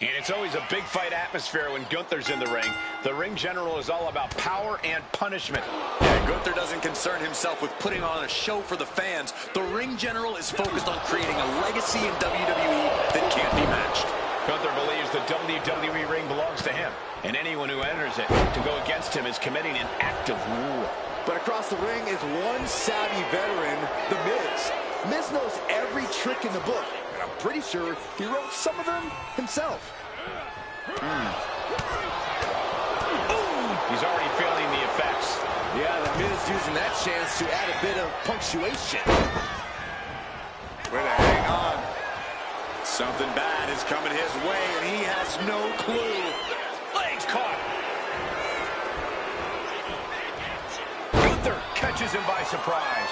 And it's always a big fight atmosphere when Gunther's in the ring. The ring general is all about power and punishment. Yeah, Gunther doesn't concern himself with putting on a show for the fans. The ring general is focused on creating a legacy in WWE that can't be matched. Gunther believes the WWE ring belongs to him, and anyone who enters it to go against him is committing an act of war. But across the ring is one savvy veteran, The Miz. Miz knows every trick in the book. I'm pretty sure he wrote some of them himself. He's already feeling the effects. Yeah, the Miz using that chance to add a bit of punctuation. Way to hang on. Something bad is coming his way, and he has no clue. Legs caught. Gunther catches him by surprise.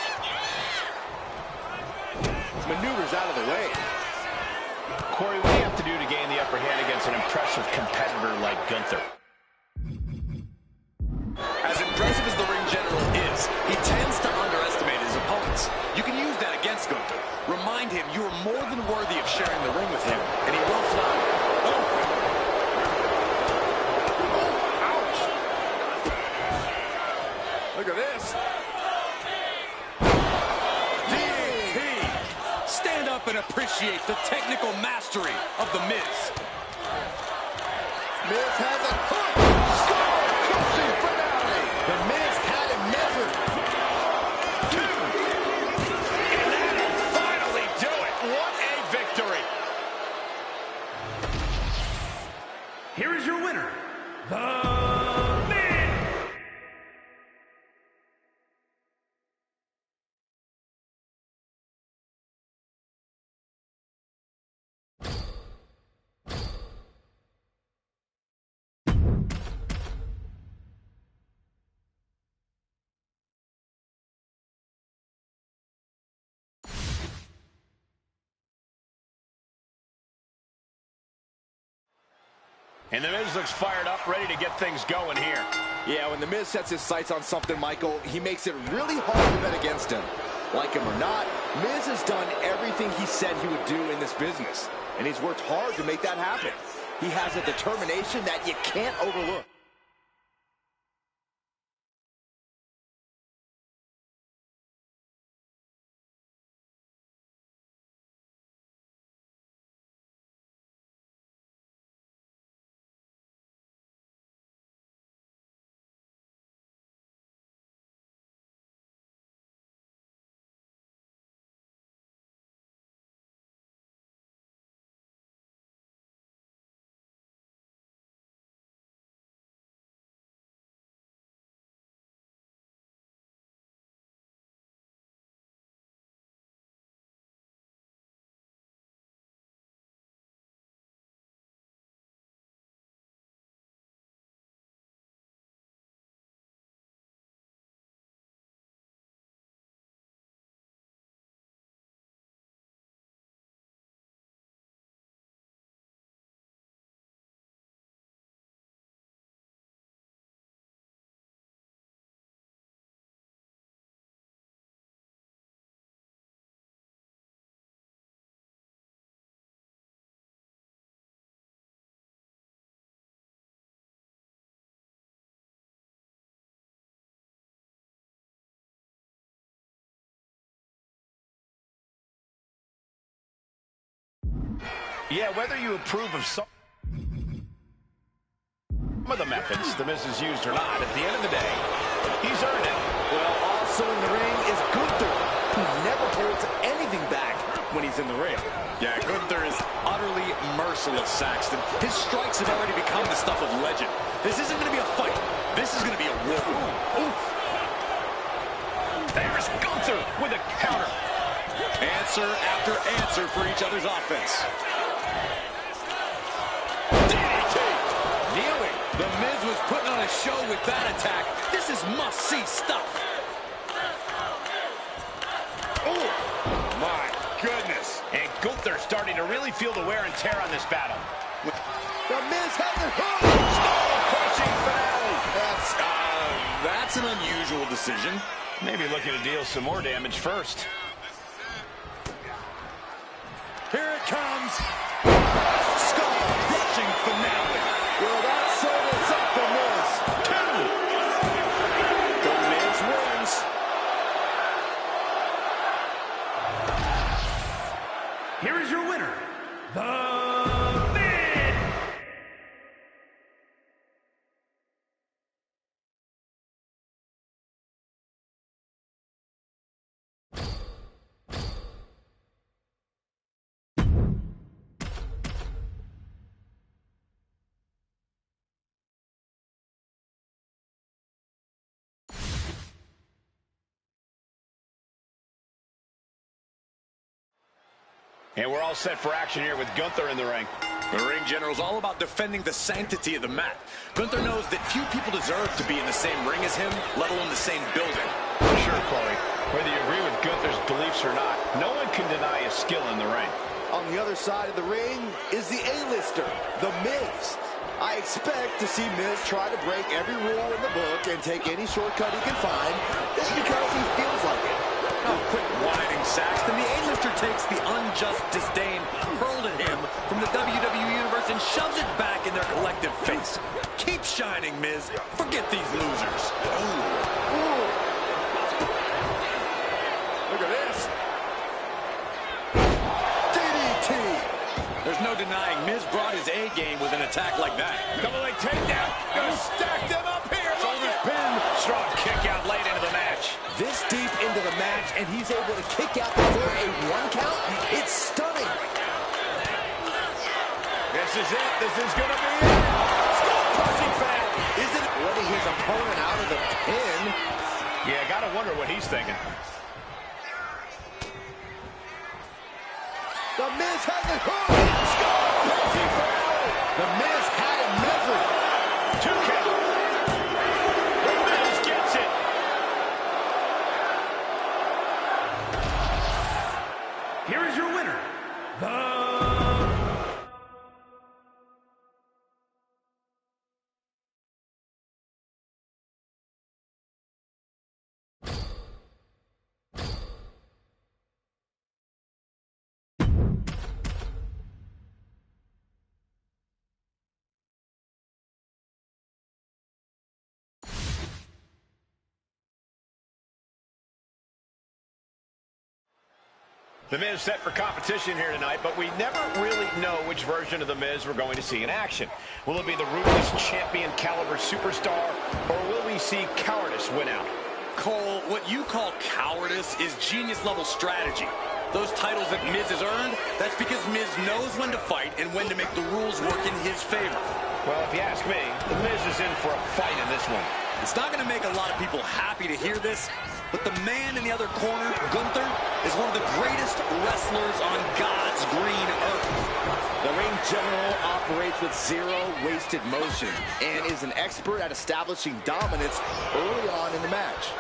Maneuvers out of the way. Corey, what do you have to do to gain the upper hand against an impressive competitor like Gunther? As impressive as the ring general is, he tends to underestimate his opponents. You can use that against Gunther. Remind him you are more than worthy of sharing the ring with him, and he will fly. Oh! Ouch! Look at this. Stand up and appreciate the technical mastery of The Miz. Miz has a hook. Skull-crushing finale. The Miz had him measured. And that'll finally do it. What a victory. Here is your winner, The Miz. And The Miz looks fired up, ready to get things going here. Yeah, when The Miz sets his sights on something, Michael, he makes it really hard to bet against him. Like him or not, Miz has done everything he said he would do in this business. And he's worked hard to make that happen. He has a determination that you can't overlook. Yeah, whether you approve of some of the methods The Miz has used or not, at the end of the day, he's earned it. Well, also in the ring is Gunther, who never holds anything back when he's in the ring. Yeah, Gunther is utterly merciless, Saxton. His strikes have already become the stuff of legend. This isn't going to be a fight. This is going to be a war. Oof. There's Gunther with a counter. Answer after answer for each other's offense. DDT. Kneeling. The Miz was putting on a show with that attack. This is must-see stuff. Oh, my goodness. And Gunther starting to really feel the wear and tear on this battle. The Miz has it hooked. Skull-crushing finale. That's an unusual decision. Maybe looking to deal some more damage first. Here it comes. Skull-crushing finale. Well, that settles up the Miz. 2. The Miz wins. Here is your winner, The Miz. And we're all set for action here with Gunther in the ring. The ring general is all about defending the sanctity of the mat. Gunther knows that few people deserve to be in the same ring as him, let alone the same building. Sure, Corey. Whether you agree with Gunther's beliefs or not, no one can deny his skill in the ring. On the other side of the ring is the A-lister, The Miz. I expect to see Miz try to break every rule in the book and take any shortcut he can find just because he feels like it. Oh, quick whining, Saxton. The A-lister takes the unjust disdain hurled at him from the WWE Universe and shoves it back in their collective face. Keep shining, Miz. Forget these losers. Ooh. Look at this. DDT. There's no denying Miz brought his A-game with an attack like that. Double leg takedown. Gonna stack them up here. Shoulders pinned. Strong kick out late into the match. This deep into the match, and he's able to kick out before a 1 count. It's stunning. This is it. This is gonna be it. Skull crushing foul. Is it letting his opponent out of the pin? Yeah, gotta wonder what he's thinking. The Miz has it hooked. Skull crushing foul. The Miz had it measured. 2 count. The Miz gets it. Here is your winner, The The Miz set for competition here tonight, but we never really know which version of The Miz we're going to see in action. Will it be the ruthless champion caliber superstar, or will we see cowardice win out? Cole, what you call cowardice is genius-level strategy. Those titles that Miz has earned, that's because Miz knows when to fight and when to make the rules work in his favor. Well, if you ask me, The Miz is in for a fight in this one. It's not going to make a lot of people happy to hear this, but the man in the other corner, Gunther, is one of the greatest wrestlers on God's green earth. The ring general operates with zero wasted motion and is an expert at establishing dominance early on in the match.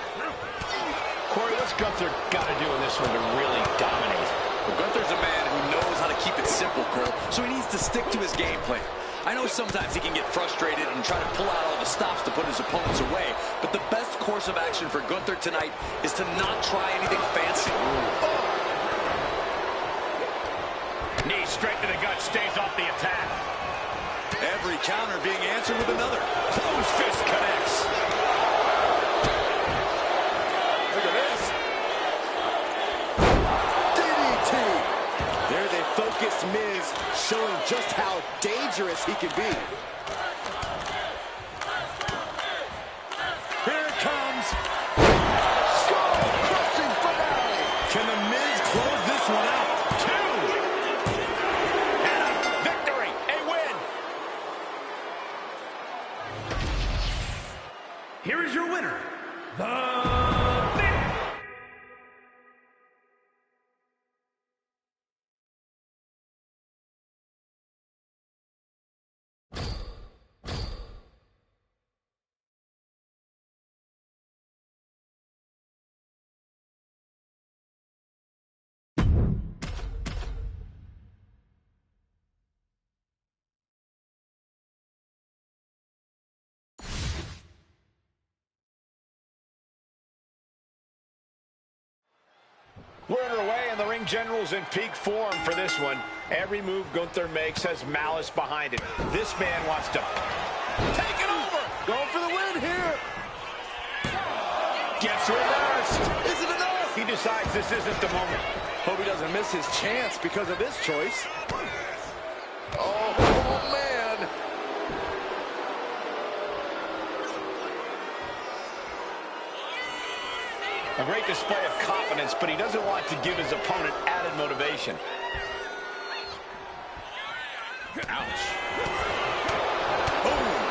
Corey, what's Gunther got to do in this one to really dominate? Well, Gunther's a man who knows how to keep it simple, Cole, so he needs to stick to his game plan. I know sometimes he can get frustrated and try to pull out all the stops to put his opponents away, but the best course of action for Gunther tonight is to not try anything fancy. Knee straight to the gut, stays off the attack. Every counter being answered with another. Close fist connects. Look at this. DDT. There they focused Miz, showing just how dangerous he can be. Here it comes. Skull-crushing finale. Can the Miz close this one out? 2. And a victory, a win. Here is your winner, The Miz. We're underway, and the ring general's in peak form for this one. Every move Gunther makes has malice behind it. This man wants to take it over. Going for the win here. Gets reversed. Is it enough? He decides this isn't the moment. Hope he doesn't miss his chance because of this choice. Oh, man. A great display of confidence, but he doesn't want to give his opponent added motivation. Ouch. Boom.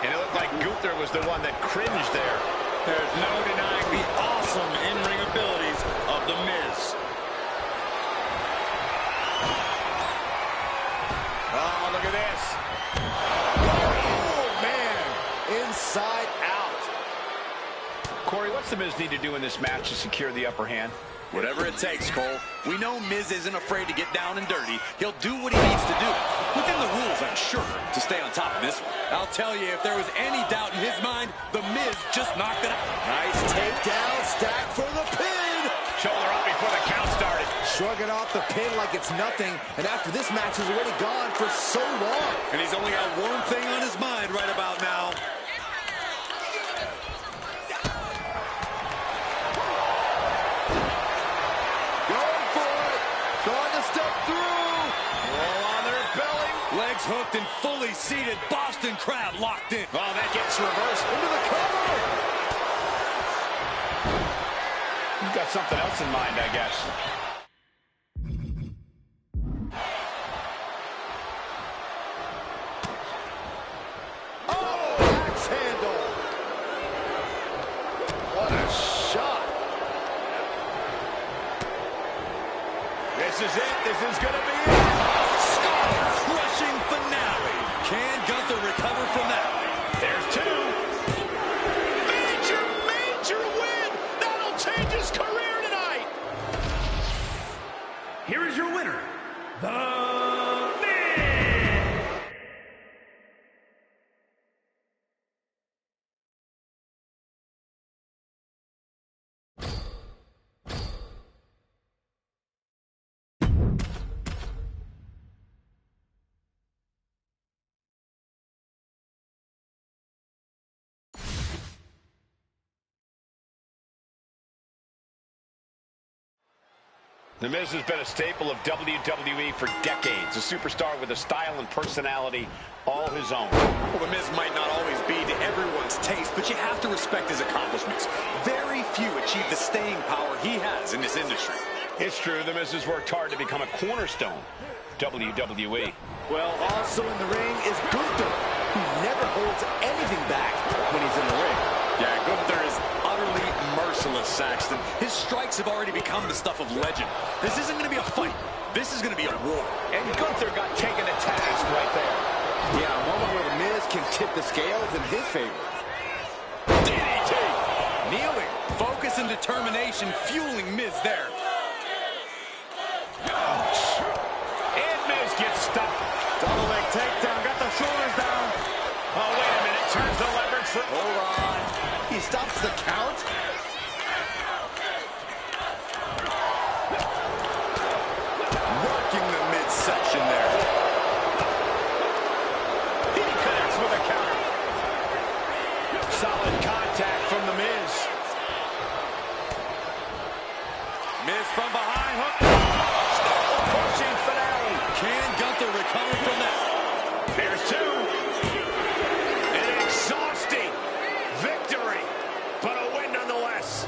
And it looked like Gunther was the one that cringed there. There's no denying the awesome in-ring abilities of The Miz. Oh, look at this. Oh, man. Inside out. Corey, what's the Miz need to do in this match to secure the upper hand? Whatever it takes, Cole. We know Miz isn't afraid to get down and dirty. He'll do what he needs to do. Within the rules, I'm sure, to stay on top of this one. I'll tell you, if there was any doubt in his mind, The Miz just knocked it out. Nice takedown, stack for the pin. Shoulder up before the count started. Shrugging off the pin like it's nothing. And after this match is already gone for so long. And he's only got one thing on his mind right about now. Going for it. Trying to step through. Roll on their belly. Legs hooked and fully seated. Boston Crab locked in. Oh, that gets reversed. Into the cover. You've got something else in mind, I guess. Oh, axe handle. What a shot. This is it. This is going to be it. Crushing finale. Can Gunther recover from that? There's two. Major, major win. That'll change his career tonight. Here is your winner, The Miz. The Miz has been a staple of WWE for decades. A superstar with a style and personality all his own. Well, The Miz might not always be to everyone's taste, but you have to respect his accomplishments. Very few achieve the staying power he has in this industry. It's true, The Miz has worked hard to become a cornerstone WWE. Well, also in the ring is Gunther, who never holds anything back when he's in the ring. Yeah, Gunther is utterly merciless, Saxton. His strikes have already become the stuff of legend. This isn't going to be a fight. This is going to be a war. And Gunther got taken to task right there. Yeah, a moment where The Miz can tip the scales in his favor. DDT. Kneeling. Focus and determination fueling Miz there. Ouch. And Miz gets stuck. Double leg takedown, got the shoulders down. Oh, wait a minute. Turns the leverage. Hold on. He stops the count. Working the midsection there. He connects with a counter. Solid contact from The Miz. Miz from behind. Hook. Pushing finale. Can Gunther recover from that? There's two. An exhausting victory, but a win nonetheless.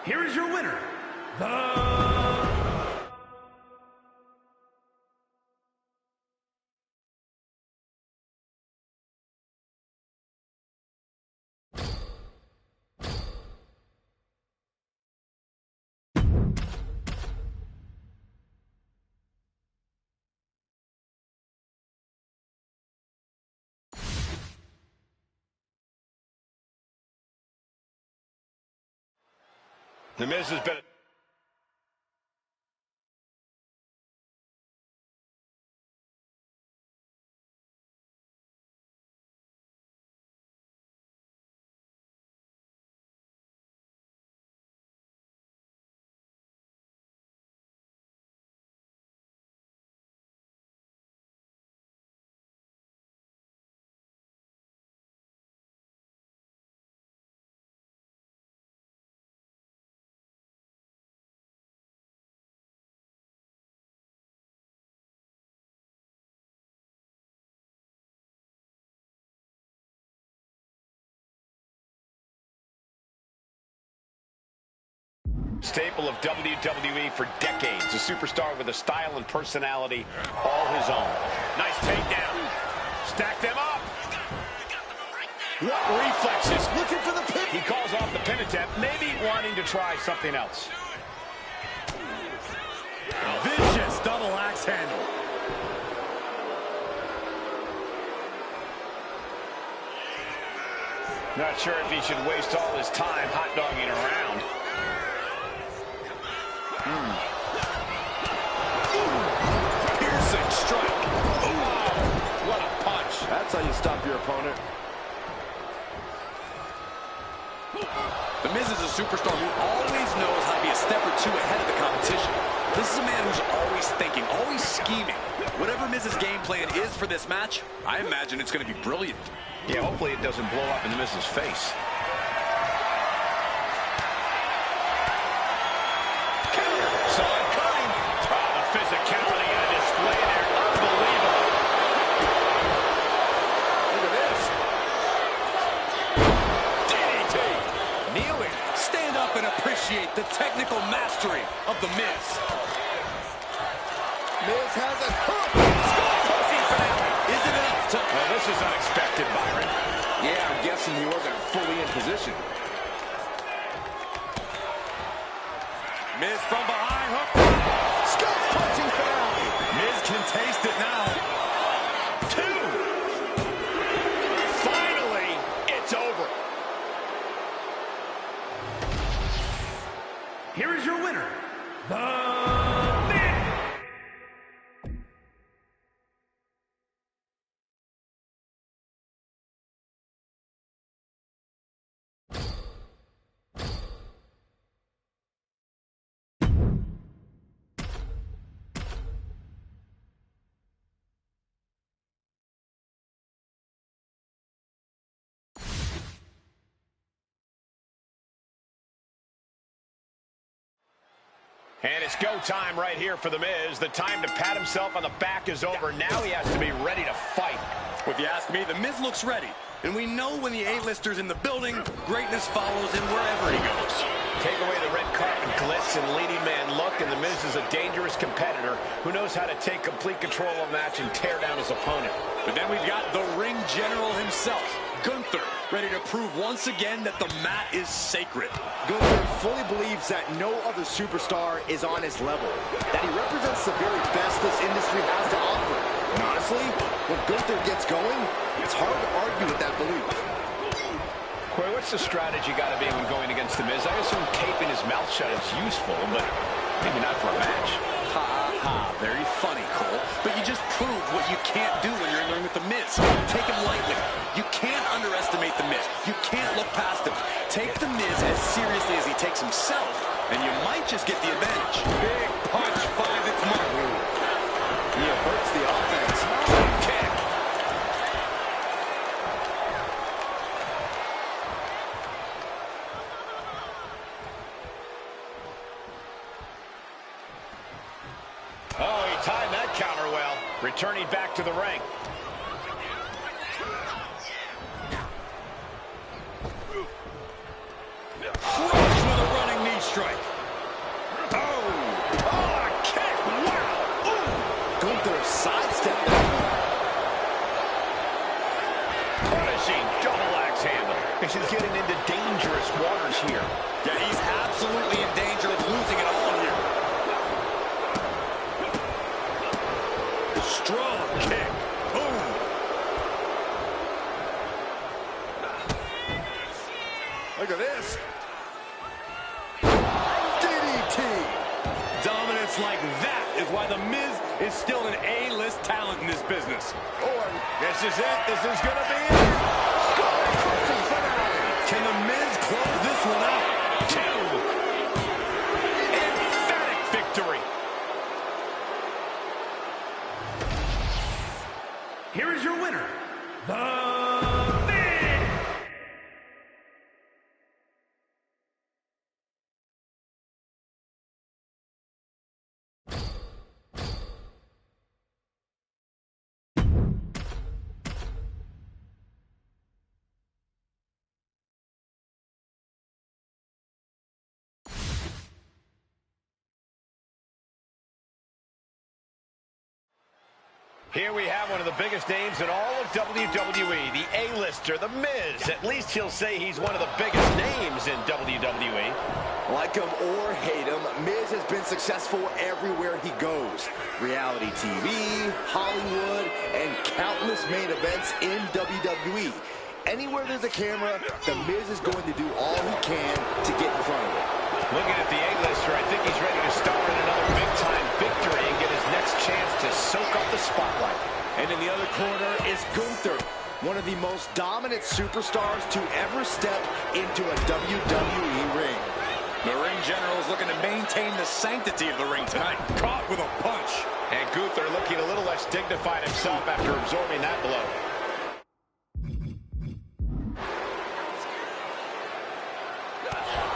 Here is your winner, The The Miz has been... staple of WWE for decades. A superstar with a style and personality all his own. Nice takedown. Stack them up. What reflexes. Looking for the pin. He calls off the pin attempt, maybe wanting to try something else. Vicious double axe handle. Not sure if he should waste all his time hot-dogging around. Piercing strike. What a punch. That's how you stop your opponent. The Miz is a superstar who always knows how to be a step or two ahead of the competition. This is a man who's always thinking, always scheming. Whatever Miz's game plan is for this match, I imagine it's going to be brilliant. Yeah, hopefully it doesn't blow up in the Miz's face. Saw it coming. Oh, the physicality on display there. Unbelievable. Look at this. DDT. Kneeling, stand up and appreciate the technical mastery of the Miz. Miz has a hook. Is it enough to... Well, this is unexpected, Byron. Yeah, I'm guessing he wasn't fully in position. Miz from behind, hook. Skull punching finale. Miz can taste it now. 2. Finally, it's over. Here is your winner, the And it's go time right here for The Miz. The time to pat himself on the back is over. Now he has to be ready to fight. If you ask me, the Miz looks ready. And we know when the A-lister's in the building, greatness follows him wherever he goes. Take away the red carpet glitz and leading man look, and The Miz is a dangerous competitor who knows how to take complete control of a match and tear down his opponent. But then we've got the ring general himself, Gunther, ready to prove once again that the mat is sacred. Gunther fully believes that no other superstar is on his level, that he represents the very best this industry has to offer. And honestly, when Gunther gets going, it's hard to argue with that belief. Corey, what's the strategy got to be when going against The Miz? I assume taping his mouth shut is useful, but maybe not for a match. Ha ha, very funny, Cole. But you just proved what you can't do when you're in the ring with The Miz. Take him lightly. You can't underestimate The Miz. You can't look past him. Take The Miz as seriously as he takes himself, and you might just get the advantage. Big punch finds its mark. He averts the offense. Kick. Oh, he timed that counter well. Returning back to the ring. Crush with a running knee strike. Oh, a kick. Wow. Gunther sidestepped that. Punishing double axe handle. This is getting into dangerous waters here. Yeah, he's absolutely in danger of losing it all here. Strong kick. Boom. Look at this. DDT. Dominance like that is why The Miz is still an A-list talent in this business. This is it. This is going to be it. Skull-crushing finale. Can The Miz close this one out? 2. Emphatic victory. Here is your winner, the Here we have one of the biggest names in all of WWE, the A-lister, The Miz. At least he'll say he's one of the biggest names in WWE. Like him or hate him, Miz has been successful everywhere he goes. Reality TV, Hollywood, and countless main events in WWE. Anywhere there's a camera, The Miz is going to do all he can to get in front of it. Looking at the A-lister, I think he's ready to star in another big-time victory and get his next chance to soak up the spotlight. And in the other corner is Gunther, one of the most dominant superstars to ever step into a WWE ring. The ring general is looking to maintain the sanctity of the ring tonight. Caught with a punch. And Gunther looking a little less dignified himself after absorbing that blow.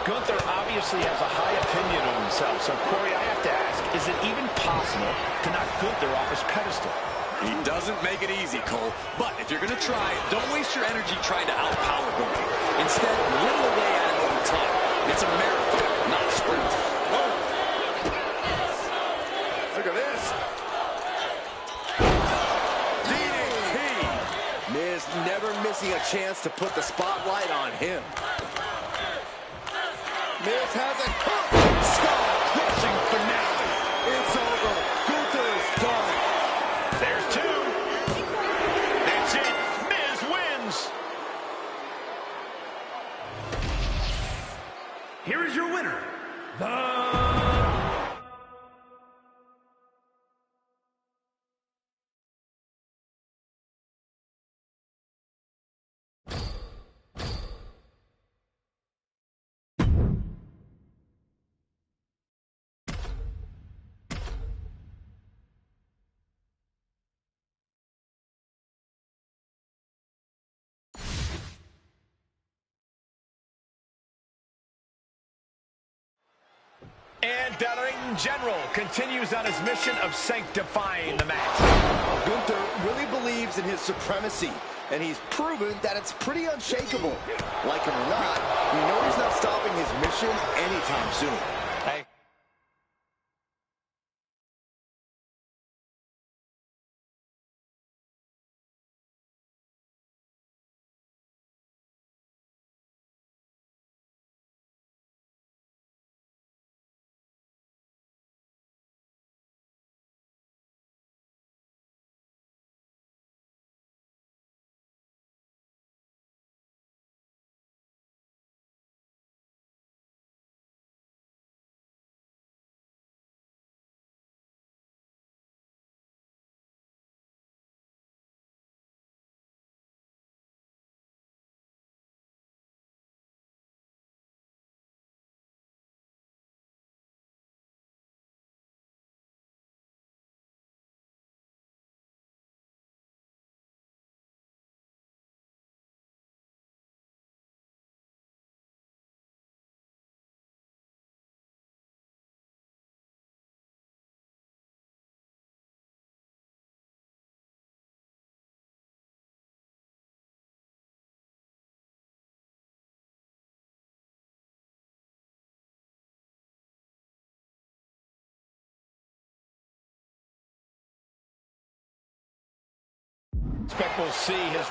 Gunther obviously has a high opinion of himself, so Corey, I have to ask, is it even possible to knock Gunther off his pedestal? He doesn't make it easy, Cole. But if you're going to try, don't waste your energy trying to outpower Gunther. Instead, whittle away at him over time. It's a marathon, not a sprint. Oh. Look at this. DDT. Miz never missing a chance to put the spotlight on him. Miz has it. Skull-crushing finale. It's over. Gunther is done. There's two. That's it. Miz wins. Here is your winner, And the ring general continues on his mission of sanctifying the match. Gunther really believes in his supremacy, and he's proven that it's pretty unshakable. Like him or not, we know he's not stopping his mission anytime soon. Hey. Expect we'll see his